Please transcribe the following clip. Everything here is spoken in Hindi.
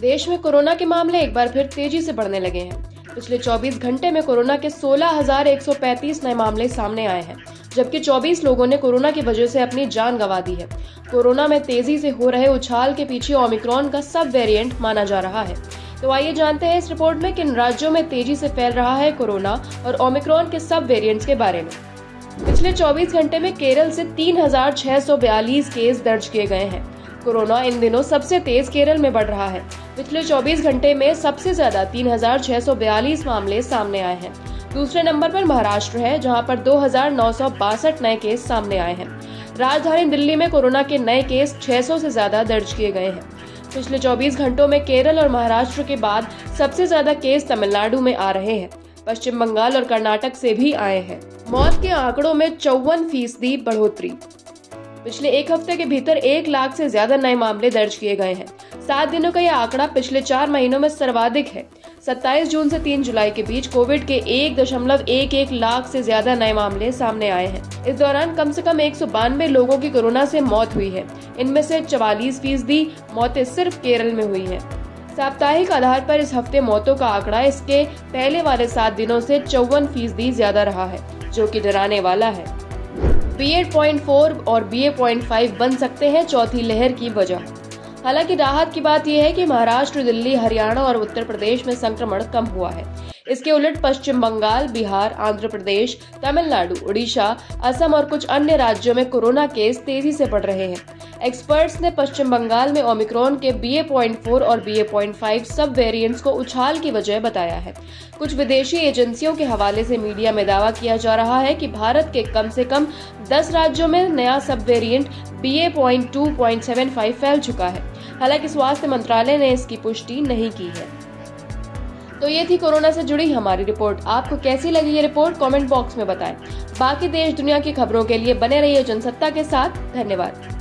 देश में कोरोना के मामले एक बार फिर तेजी से बढ़ने लगे हैं। पिछले 24 घंटे में कोरोना के 16,135 नए मामले सामने आए हैं, जबकि 24 लोगों ने कोरोना की वजह से अपनी जान गंवा दी है। कोरोना में तेजी से हो रहे उछाल के पीछे ओमिक्रॉन का सब वेरिएंट माना जा रहा है। तो आइए जानते हैं इस रिपोर्ट में किन राज्यों में तेजी से फैल रहा है कोरोना और ओमिक्रॉन के सब वेरिएंट्स के बारे में। पिछले 24 घंटे में केरल से 3,642 केस दर्ज किए गए हैं। कोरोना इन दिनों सबसे तेज केरल में बढ़ रहा है। पिछले 24 घंटे में सबसे ज्यादा 3,642 मामले सामने आए हैं। दूसरे नंबर पर महाराष्ट्र है, जहां पर 2,962 नए केस सामने आए हैं। राजधानी दिल्ली में कोरोना के नए केस 600 से ज्यादा दर्ज किए गए हैं। पिछले 24 घंटों में केरल और महाराष्ट्र के बाद सबसे ज्यादा केस तमिलनाडु में आ रहे हैं। पश्चिम बंगाल और कर्नाटक से भी आए हैं। मौत के आंकड़ों में 54% बढ़ोतरी। पिछले एक हफ्ते के भीतर 1 लाख से ज्यादा नए मामले दर्ज किए गए हैं। 7 दिनों का यह आंकड़ा पिछले 4 महीनों में सर्वाधिक है। 27 जून से 3 जुलाई के बीच कोविड के 1.11 लाख से ज्यादा नए मामले सामने आए हैं। इस दौरान कम से कम 192 लोगों की कोरोना से मौत हुई है। इनमें से 44% मौतें सिर्फ केरल में हुई हैं। साप्ताहिक आधार पर इस हफ्ते मौतों का आंकड़ा इसके पहले वाले 7 दिनों से 54% ज्यादा रहा है, जो कि डराने वाला है। BA.4 और BA.5 बन सकते हैं चौथी लहर की वजह। हालांकि राहत की बात यह है कि महाराष्ट्र, दिल्ली, हरियाणा और उत्तर प्रदेश में संक्रमण कम हुआ है। इसके उलट पश्चिम बंगाल, बिहार, आंध्र प्रदेश, तमिलनाडु, उड़ीसा, असम और कुछ अन्य राज्यों में कोरोना केस तेजी से बढ़ रहे हैं। एक्सपर्ट्स ने पश्चिम बंगाल में ओमिक्रॉन के BA.4 और BA.5 सब वेरिएंट्स को उछाल की वजह बताया है। कुछ विदेशी एजेंसियों के हवाले से मीडिया में दावा किया जा रहा है कि भारत के कम से कम 10 राज्यों में नया सब वेरिएंट BA.2.75 फैल चुका है। हालांकि स्वास्थ्य मंत्रालय ने इसकी पुष्टि नहीं की है। तो ये थी कोरोना से जुड़ी हमारी रिपोर्ट। आपको कैसी लगी ये रिपोर्ट कमेंट बॉक्स में बताएं। बाकी देश दुनिया की खबरों के लिए बने रहिए जनसत्ता के साथ। धन्यवाद।